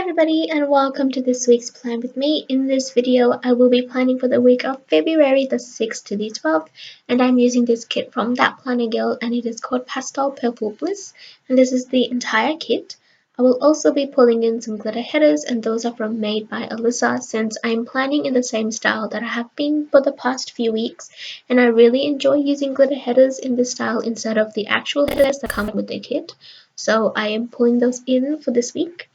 everybody and welcome to this week's plan with me. In this video I will be planning for the week of February the 6th to the 12th, and I'm using this kit from That Planner Girl, and it is called Pastel Purple Bliss, and this is the entire kit. I will also be pulling in some glitter headers, and those are from Made by Alyssa, since I'm planning in the same style that I have been for the past few weeks, and I really enjoy using glitter headers in this style instead of the actual headers that come with the kit. So I am pulling those in for this week.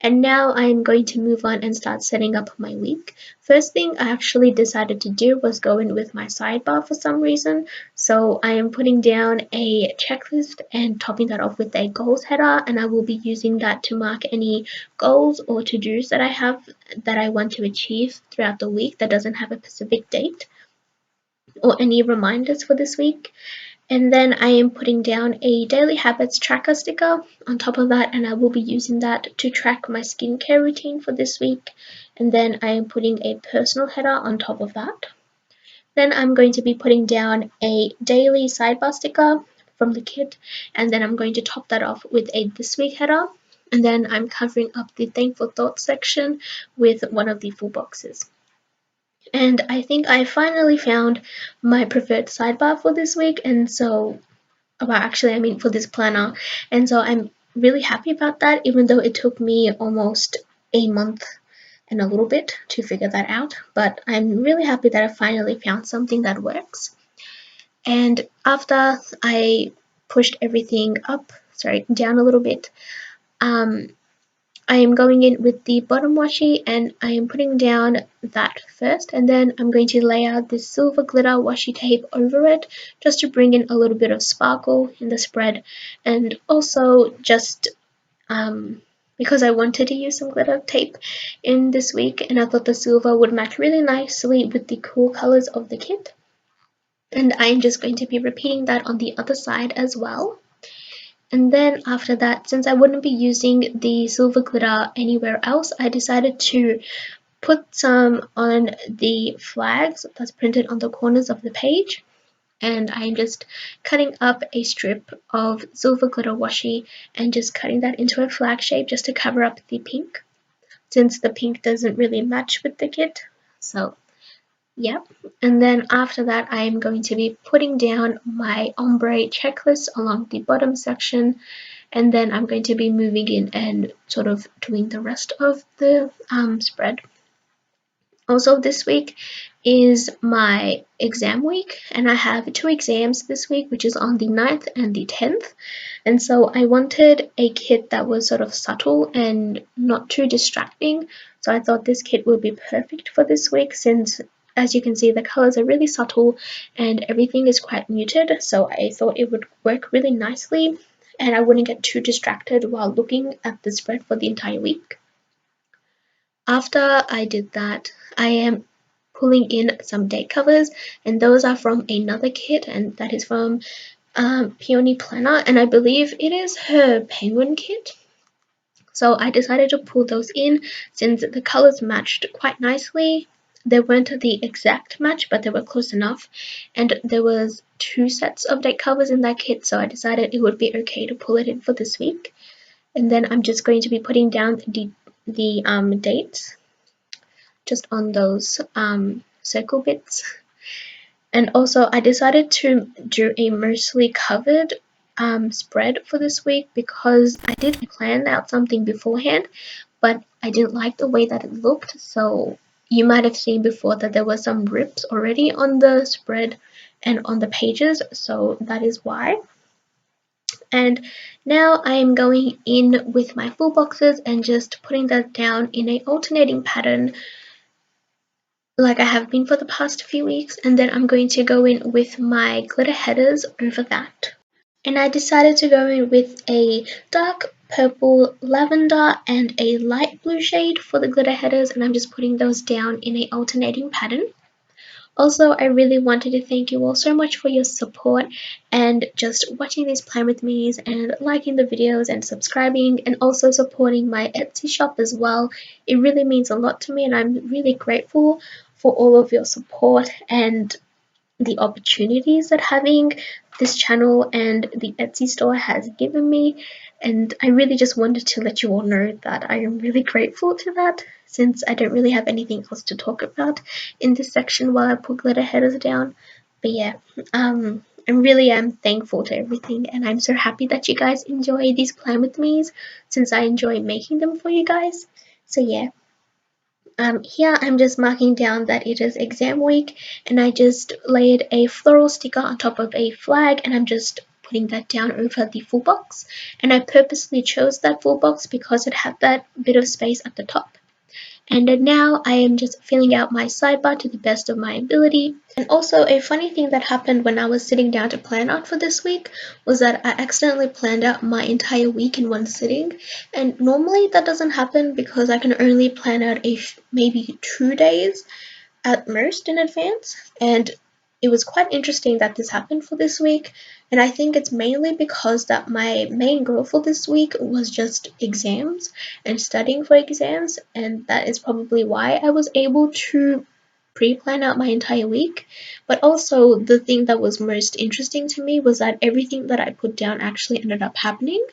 And now I'm going to move on and start setting up my week. First thing I actually decided to do was go in with my sidebar for some reason. So I am putting down a checklist and topping that off with a goals header, and I will be using that to mark any goals or to-dos that I have that I want to achieve throughout the week that doesn't have a specific date or any reminders for this week. And then I am putting down a daily habits tracker sticker on top of that, and I will be using that to track my skincare routine for this week. And then I am putting a personal header on top of that. Then I'm going to be putting down a daily sidebar sticker from the kit, and then I'm going to top that off with a this week header. And then I'm covering up the thankful thoughts section with one of the full boxes. And I think I finally found my preferred sidebar for this week, and so for this planner, and so I'm really happy about that, even though it took me almost a month and a little bit to figure that out. But I'm really happy that I finally found something that works. And after I pushed everything down a little bit, I am going in with the bottom washi, and I am putting down that first, and then I'm going to lay out this silver glitter washi tape over it just to bring in a little bit of sparkle in the spread, and also just because I wanted to use some glitter tape in this week, and I thought the silver would match really nicely with the cool colors of the kit. And I'm just going to be repeating that on the other side as well. And then after that, since I wouldn't be using the silver glitter anywhere else, I decided to put some on the flags that's printed on the corners of the page. And I'm just cutting up a strip of silver glitter washi and just cutting that into a flag shape just to cover up the pink, since the pink doesn't really match with the kit. So yep. And then after that, I am going to be putting down my ombre checklist along the bottom section, and then I'm going to be moving in and sort of doing the rest of the spread. Also, this week is my exam week, and I have 2 exams this week, which is on the 9th and the 10th. And so I wanted a kit that was sort of subtle and not too distracting. So I thought this kit would be perfect for this week, since as you can see, the colors are really subtle and everything is quite muted. So I thought it would work really nicely, and I wouldn't get too distracted while looking at the spread for the entire week. After I did that, I am pulling in some date covers, and those are from another kit, and that is from Peony Planner, and I believe it is her penguin kit. So I decided to pull those in since the colors matched quite nicely. They weren't the exact match, but they were close enough, and there was 2 sets of date covers in that kit, so I decided it would be okay to pull it in for this week. And then I'm just going to be putting down the dates just on those circle bits. And also I decided to do a mostly covered spread for this week because I did plan out something beforehand, but I didn't like the way that it looked. So you might have seen before that there were some rips already on the spread and on the pages, so that is why. And now I am going in with my full boxes and just putting that down in an alternating pattern like I have been for the past few weeks, and then I'm going to go in with my glitter headers over that. And I decided to go in with a dark purple lavender and a light blue shade for the glitter headers, and I'm just putting those down in an alternating pattern. Also, I really wanted to thank you all so much for your support and just watching this plan with me and liking the videos and subscribing and also supporting my Etsy shop as well. It really means a lot to me, and I'm really grateful for all of your support and the opportunities that having this channel and the Etsy store has given me. And I really just wanted to let you all know that I am really grateful to that, since I don't really have anything else to talk about in this section while I put glitter headers down. But yeah, I really am thankful to everything, and I'm so happy that you guys enjoy these plan with me's, since I enjoy making them for you guys. So yeah, here I'm just marking down that it is exam week, and I just laid a floral sticker on top of a flag, and I'm just putting that down over the full box. And I purposely chose that full box because it had that bit of space at the top. And now I am just filling out my sidebar to the best of my ability. And also, a funny thing that happened when I was sitting down to plan out for this week was that I accidentally planned out my entire week in one sitting. And normally that doesn't happen because I can only plan out maybe 2 days at most in advance. And it was quite interesting that this happened for this week. And I think it's mainly because that my main goal for this week was just exams and studying for exams, and that is probably why I was able to pre-plan out my entire week. But also the thing that was most interesting to me was that everything that I put down actually ended up happening.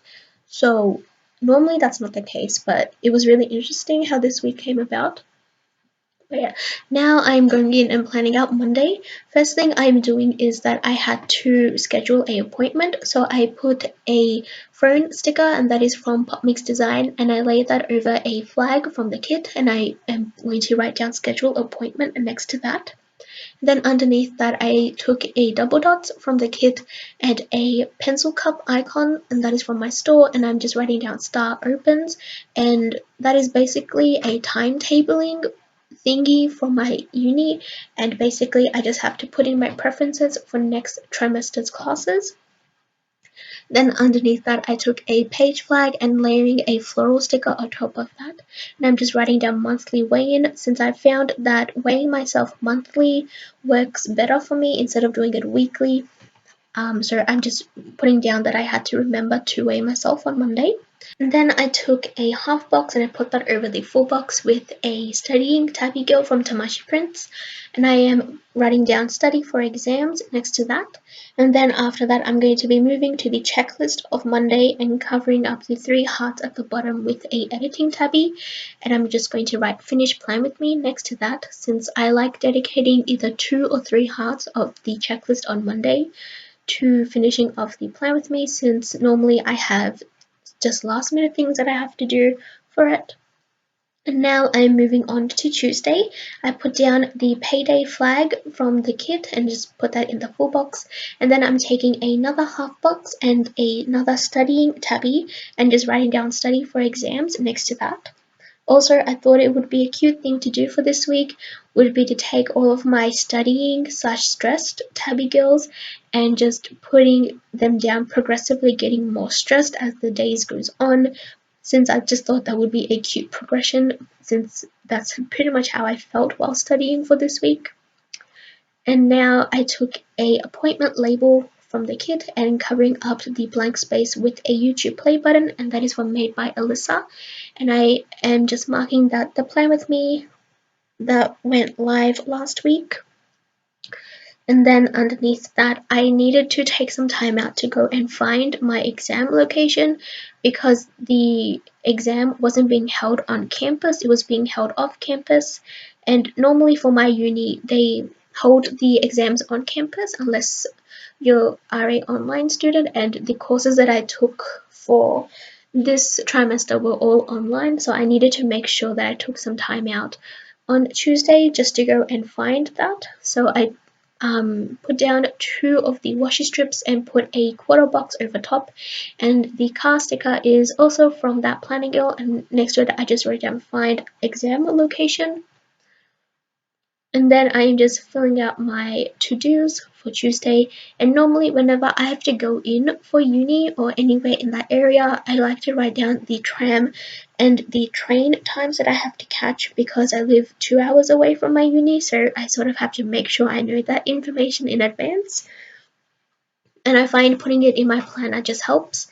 So normally that's not the case, but it was really interesting how this week came about. But yeah, now I'm going in and planning out Monday. First thing I'm doing is that I had to schedule an appointment. So I put a phone sticker, and that is from Pop Mix Design, and I laid that over a flag from the kit, and I am going to write down schedule appointment next to that. Then underneath that I took a double dots from the kit and a pencil cup icon, and that is from my store, and I'm just writing down star opens, and that is basically a timetabling thingy for my uni, and basically I just have to put in my preferences for next trimester's classes. Then underneath that I took a page flag and layering a floral sticker on top of that, and I'm just writing down monthly weigh-in, since I found that weighing myself monthly works better for me instead of doing it weekly. So I'm just putting down that I had to remember to weigh myself on Monday. And then I took a half box and I put that over the full box with a studying tabby girl from Tamashi Prints. And I am writing down study for exams next to that. And then after that, I'm going to be moving to the checklist of Monday and covering up the 3 hearts at the bottom with a editing tabby. And I'm just going to write finish plan with me next to that, since I like dedicating either 2 or 3 hearts of the checklist on Monday to finishing off the plan with me, since normally I have just last minute things that I have to do for it. And now I'm moving on to Tuesday. I put down the payday flag from the kit and just put that in the full box. And then I'm taking another half box and another studying tabby and just writing down study for exams next to that. Also, I thought it would be a cute thing to do for this week would be to take all of my studying / stressed tabby girls and just putting them down progressively, getting more stressed as the days goes on, since I just thought that would be a cute progression, since that's pretty much how I felt while studying for this week. And now I took a appointment label from the kit and covering up the blank space with a YouTube play button, and that is one made by Alyssa. And I am just marking that the plan with me that went live last week. And then underneath that, I needed to take some time out to go and find my exam location, because the exam wasn't being held on campus, it was being held off campus. And normally for my uni, they hold the exams on campus unless you are an online student, and the courses that I took for this trimester were all online, so I needed to make sure that I took some time out on Tuesday just to go and find that. So I put down 2 of the washi strips and put a quarter box over top, and the car sticker is also from that planning girl, and next to it I just wrote down find exam location. And then I am just filling out my to-dos for Tuesday, and normally whenever I have to go in for uni or anywhere in that area, I like to write down the tram and the train times that I have to catch, because I live 2 hours away from my uni, so I sort of have to make sure I know that information in advance. And I find putting it in my planner just helps.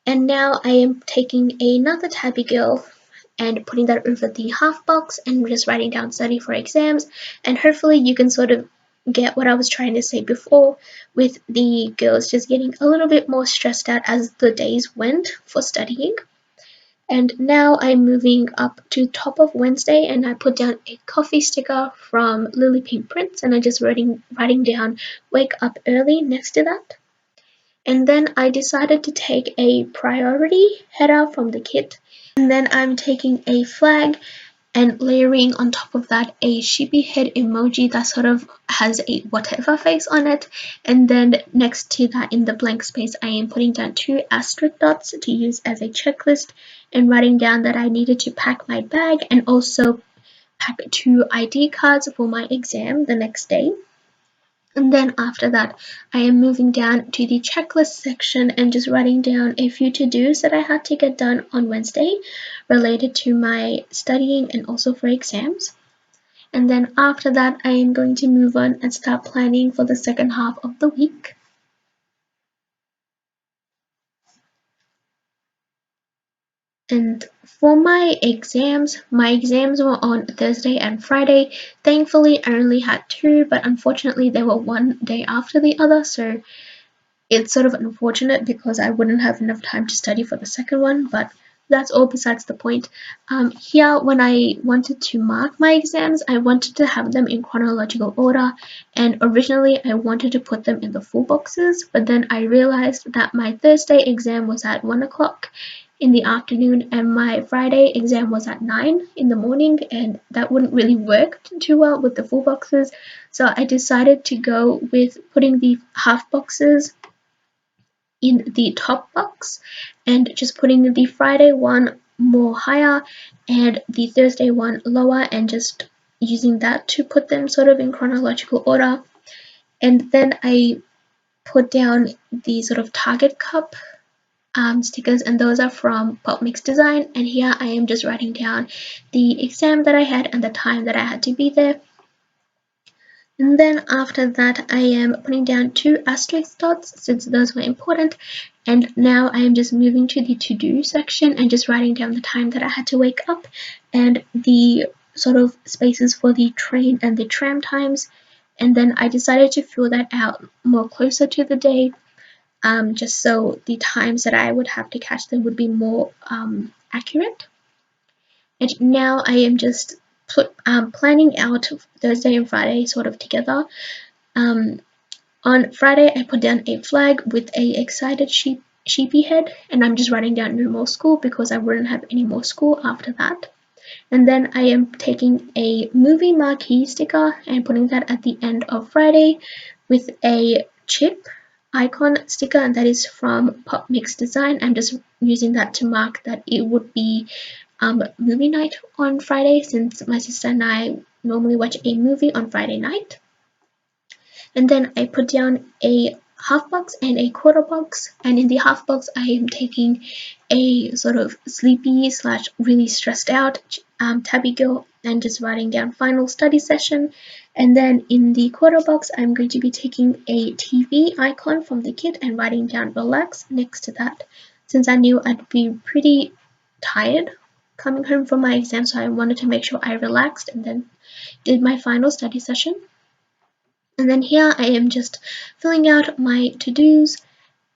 And now I am taking another tabby girl and putting that over the half box and just writing down study for exams, and hopefully you can sort of get what I was trying to say before, with the girls just getting a little bit more stressed out as the days went for studying. And now I'm moving up to top of Wednesday, and I put down a coffee sticker from Lily Pink Prints, and I just writing down wake up early next to that. And then I decided to take a priority header from the kit, and then I'm taking a flag and layering on top of that a sheepy head emoji that sort of has a whatever face on it. And then next to that, in the blank space, I am putting down 2 asterisk dots to use as a checklist, and writing down that I needed to pack my bag and also pack 2 ID cards for my exam the next day. And then after that, I am moving down to the checklist section and just writing down a few to-dos that I had to get done on Wednesday related to my studying and also for exams. And then after that, I am going to move on and start planning for the second half of the week. And for my exams were on Thursday and Friday. Thankfully, I only had 2, but unfortunately, they were one day after the other, so it's sort of unfortunate because I wouldn't have enough time to study for the second one, but that's all besides the point. Here, when I wanted to mark my exams, I wanted to have them in chronological order, and originally I wanted to put them in the full boxes, but then I realized that my Thursday exam was at 1 o'clock in the afternoon and my Friday exam was at 9 in the morning, and that wouldn't really work too well with the full boxes. So I decided to go with putting the half boxes in the top box and just putting the Friday one more higher and the Thursday one lower, and just using that to put them sort of in chronological order. And then I put down the sort of Target cup stickers, and those are from Pop Mix Design. And here I am just writing down the exam that I had and the time that I had to be there. And then after that, I am putting down 2 asterisk dots since those were important. And now I am just moving to the to-do section and just writing down the time that I had to wake up and the sort of spaces for the train and the tram times. And then I decided to fill that out more closer to the day, just so the times that I would have to catch them would be more accurate. And now I am just planning out Thursday and Friday sort of together. On Friday, I put down a flag with a excited sheepy head, and I'm just writing down no more school because I wouldn't have any more school after that. And then I am taking a movie marquee sticker and putting that at the end of Friday with a chip icon sticker, and that is from Pop Mix Design. I'm just using that to mark that it would be movie night on Friday, since my sister and I normally watch a movie on Friday night. And then I put down a half box and a quarter box, and in the half box I am taking a sort of sleepy slash really stressed out tabby girl and just writing down final study session. And then in the quarter box I'm going to be taking a TV icon from the kit and writing down relax next to that, since I knew I'd be pretty tired coming home from my exam, so I wanted to make sure I relaxed and then did my final study session. And then here I am just filling out my to-dos,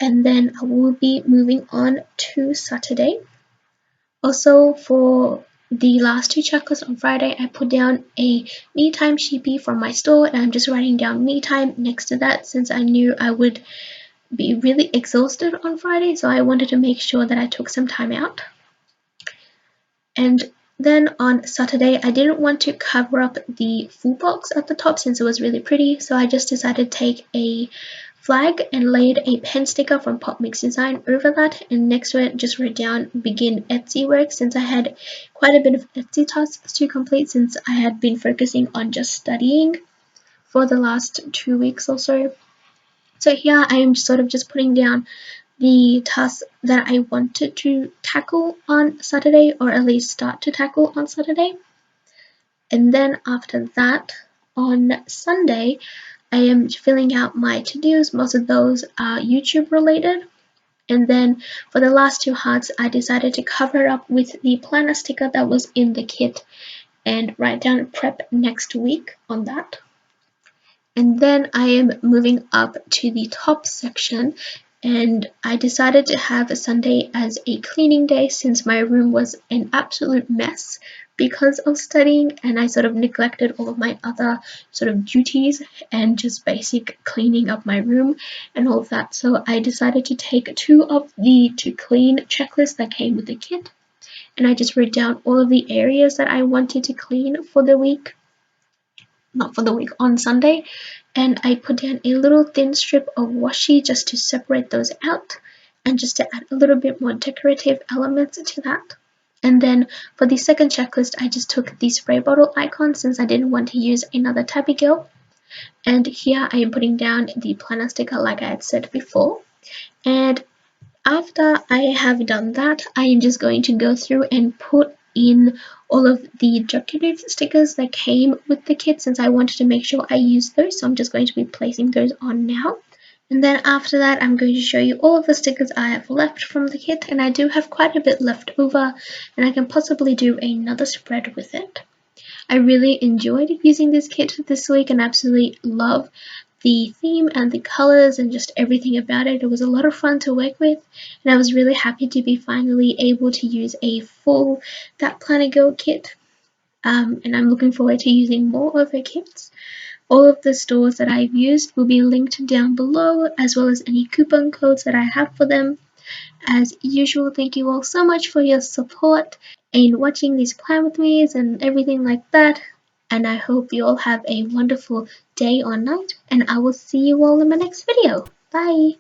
and then I will be moving on to Saturday. Also, for the last 2 checklists on Friday, I put down a me time sheepy from my store, and I'm just writing down me time next to that since I knew I would be really exhausted on Friday, so I wanted to make sure that I took some time out. And then on Saturday, I didn't want to cover up the full box at the top since it was really pretty, so I just decided to take a flag and laid a pen sticker from Pop Mix Design over that, and next to it just wrote down begin Etsy work, since I had quite a bit of Etsy tasks to complete since I had been focusing on just studying for the last 2 weeks or so. So here I am sort of just putting down the tasks that I wanted to tackle on Saturday, or at least start to tackle on Saturday. And then after that, on Sunday, I am filling out my to-dos. Most of those are YouTube related. And then for the last 2 hearts, I decided to cover up with the planner sticker that was in the kit and write down prep next week on that. And then I am moving up to the top section, and I decided to have a Sunday as a cleaning day since my room was an absolute mess because of studying, and I sort of neglected all of my other sort of duties and just basic cleaning up my room and all of that. So I decided to take 2 of the to clean checklists that came with the kit, and I just wrote down all of the areas that I wanted to clean for the week, not for the week, on Sunday, and I put down a little thin strip of washi just to separate those out and just to add a little bit more decorative elements to that. And then for the second checklist, I just took the spray bottle icon since I didn't want to use another tabby girl. And here I am putting down the planner sticker like I had said before. And after I have done that, I am just going to go through and put in all of the decorative stickers that came with the kit since I wanted to make sure I use those. So I'm just going to be placing those on now. And then after that, I'm going to show you all of the stickers I have left from the kit, and I do have quite a bit left over, and I can possibly do another spread with it. I really enjoyed using this kit this week and absolutely love the theme and the colors and just everything about it. It was a lot of fun to work with, and I was really happy to be finally able to use a full That Planner Girl kit. And I'm looking forward to using more of her kits. All of the stores that I've used will be linked down below, as well as any coupon codes that I have for them. As usual, thank you all so much for your support in watching these plan with me's and everything like that. And I hope you all have a wonderful day or night, and I will see you all in my next video. Bye!